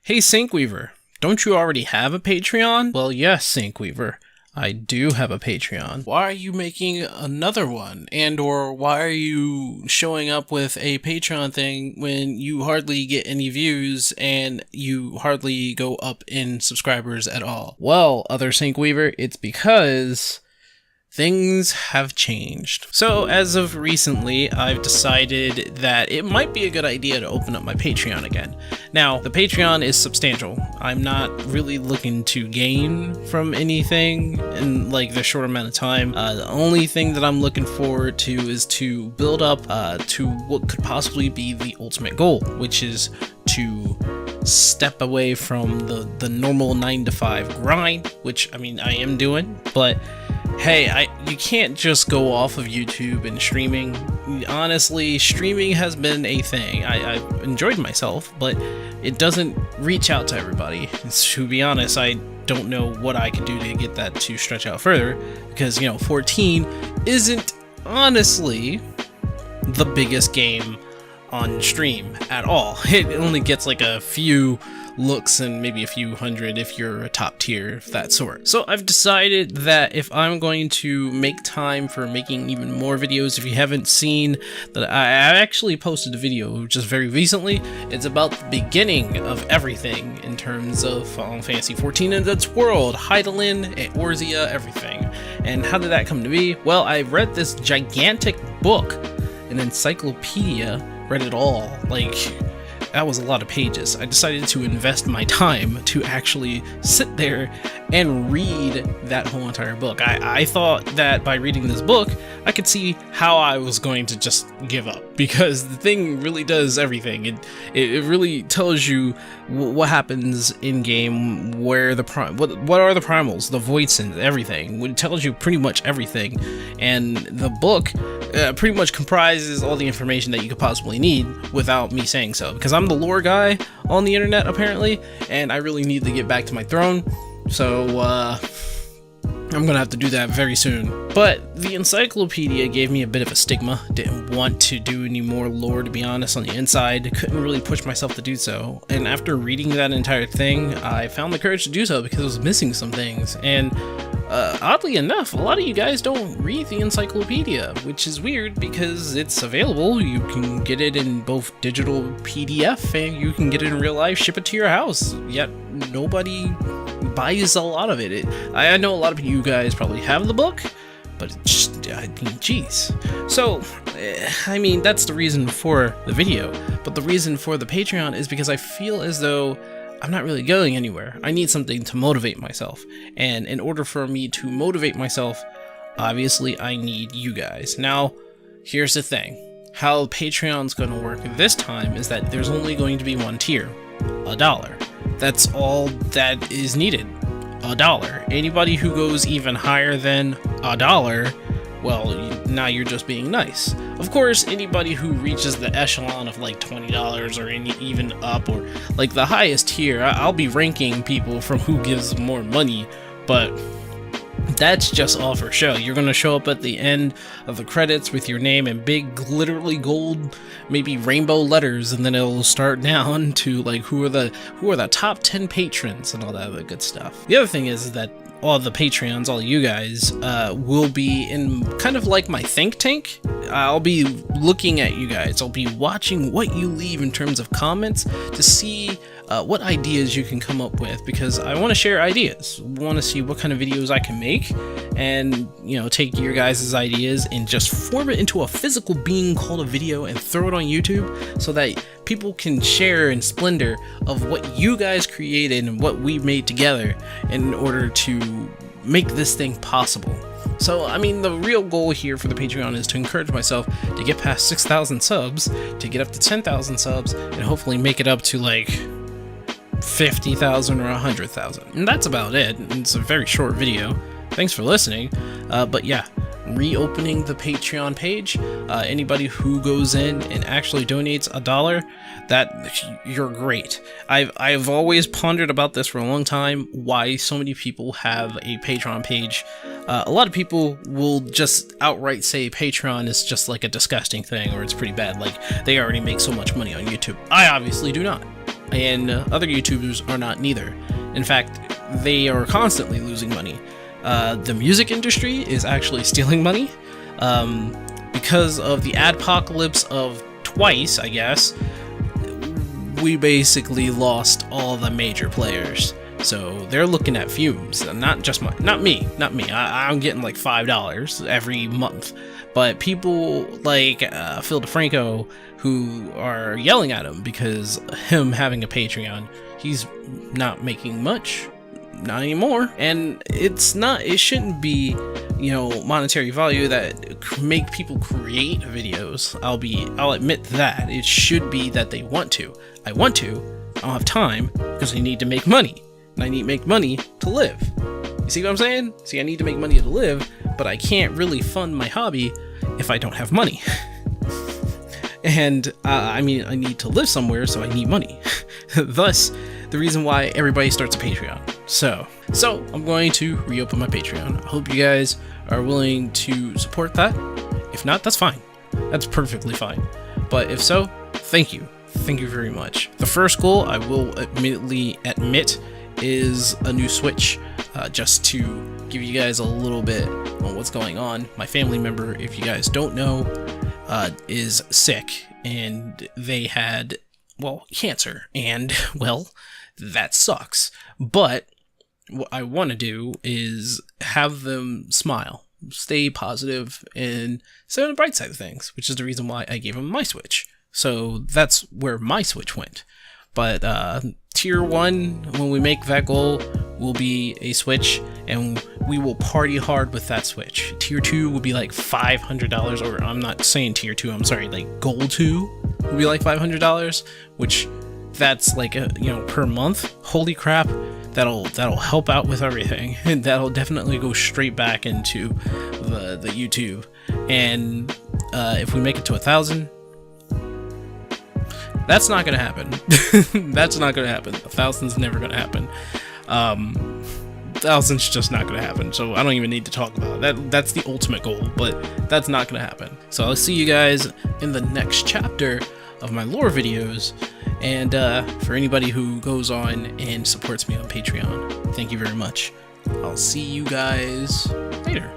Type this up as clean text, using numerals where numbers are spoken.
Hey Syncweaver, don't you already have a Patreon? Well, yes, Syncweaver, I do have a Patreon. Why are you making another one? And/or why are you showing up with a Patreon thing when you hardly get any views and you hardly go up in subscribers at all? Well, other Syncweaver, it's because things have changed. So as of recently, I've decided that it might be a good idea to open up my Patreon again. Now, the Patreon is substantial. I'm not really looking to gain from anything in like the short amount of time. The only thing that I'm looking forward to is to build up to what could possibly be the ultimate goal, which is to step away from the normal 9-to-5 grind, which I mean I am doing, but hey, you can't just go off of YouTube and streaming. Honestly, streaming has been a thing. I've enjoyed myself, but it doesn't reach out to everybody. To be honest, I don't know what I can do to get that to stretch out further, because, 14 isn't honestly the biggest game on stream at all. It only gets like a few looks and maybe a few hundred if you're a top tier of that sort. So I've decided that if I'm going to make time for making even more videos, if you haven't seen that, I actually posted a video just very recently. It's about the beginning of everything in terms of Final Fantasy 14 and its world, Hydaelyn, Eorzea, everything. And how did that come to be? Well, I read this gigantic book, an encyclopedia, read it all, like that was a lot of pages. I decided to invest my time to actually sit there and read that whole entire book. I thought that by reading this book, I could see how I was going to just give up, because the thing really does everything. It really tells you what happens in game, where the what are the primals, the voidsins, everything. It tells you pretty much everything, and the book pretty much comprises all the information that you could possibly need without me saying so, because I'm the lore guy on the internet apparently, and I really need to get back to my throne, so I'm gonna have to do that very soon. But the encyclopedia gave me a bit of a stigma. Didn't want to do any more lore, to be honest, on the inside. Couldn't really push myself to do so. And after reading that entire thing, I found the courage to do so because I was missing some things. And oddly enough, a lot of you guys don't read the encyclopedia, which is weird because it's available. You can get it in both digital PDF and you can get it in real life, ship it to your house. Yet nobody buys a lot of it. I know a lot of you guys probably have the book, but it's just, I mean, geez. So, I mean, that's the reason for the video, but the reason for the Patreon is because I feel as though I'm not really going anywhere. I need something to motivate myself, and in order for me to motivate myself, obviously I need you guys. Now, here's the thing. How Patreon's going to work this time is that there's only going to be one tier, $1. That's all that is needed, $1. Anybody who goes even higher than $1, well, now you're just being nice. Of course, anybody who reaches the echelon of like $20 or even up, or like the highest tier, I'll be ranking people from who gives more money, but that's just all for show. You're gonna show up at the end of the credits with your name in big, literally gold, maybe rainbow letters, and then it'll start down to like who are the top 10 patrons and all that other good stuff. The other thing is that all the Patreons, all you guys, will be in kind of like my think tank. I'll be looking at you guys. I'll be watching what you leave in terms of comments to see what ideas you can come up with, because I want to share ideas. I want to see what kind of videos I can make, and take your guys' ideas and just form it into a physical being called a video and throw it on YouTube so that people can share in splendor of what you guys created and what we made together in order to make this thing possible. So, I mean, the real goal here for the Patreon is to encourage myself to get past 6,000 subs, to get up to 10,000 subs, and hopefully make it up to like 50,000 or 100,000. And that's about it. It's a very short video. Thanks for listening. But yeah, reopening the Patreon page. Anybody who goes in and actually donates $1, that you're great. I've always pondered about this for a long time, why so many people have a Patreon page. A lot of people will just outright say Patreon is just like a disgusting thing, or it's pretty bad, like they already make so much money on YouTube. I obviously do not. and other YouTubers are not neither. In fact, they are constantly losing money. The music industry is actually stealing money because of the adpocalypse of twice, I guess. We basically lost all the major players, so they're looking at fumes. Not me. I'm getting like $5 every month, but people like Phil DeFranco, who are yelling at him because him having a Patreon, he's not making much, not anymore. And it shouldn't be, monetary value that make people create videos. I'll admit that it should be that they want to. I don't have time because I need to make money, and I need to make money to live. You see what I'm saying? See, I need to make money to live, but I can't really fund my hobby if I don't have money. And I need to live somewhere, so I need money. Thus, the reason why everybody starts a Patreon. So I'm going to reopen my Patreon. I hope you guys are willing to support that. If not, that's fine. That's perfectly fine. But if so, thank you. Thank you very much. The first goal, I will admittedly admit, is a new Switch. Just to give you guys a little bit on what's going on. My family member, if you guys don't know, is sick, and they had, cancer, and, that sucks. But what I want to do is have them smile, stay positive, and stay on the bright side of things, which is the reason why I gave them my Switch. So that's where my Switch went. But tier 1, when we make that goal, will be a Switch, and we will party hard with that Switch. Tier 2 will be like $500, or I'm not saying tier 2, I'm sorry, like goal 2 will be like $500, which that's like per month. Holy crap, that'll help out with everything, and that'll definitely go straight back into the YouTube. And if we make it to 1,000, that's not gonna happen. That's not gonna happen. 1,000's never gonna happen. 1,000's just not gonna happen. So I don't even need to talk about it. That's the ultimate goal, but that's not gonna happen. So I'll see you guys in the next chapter of my lore videos. And for anybody who goes on and supports me on Patreon, thank you very much. I'll see you guys later.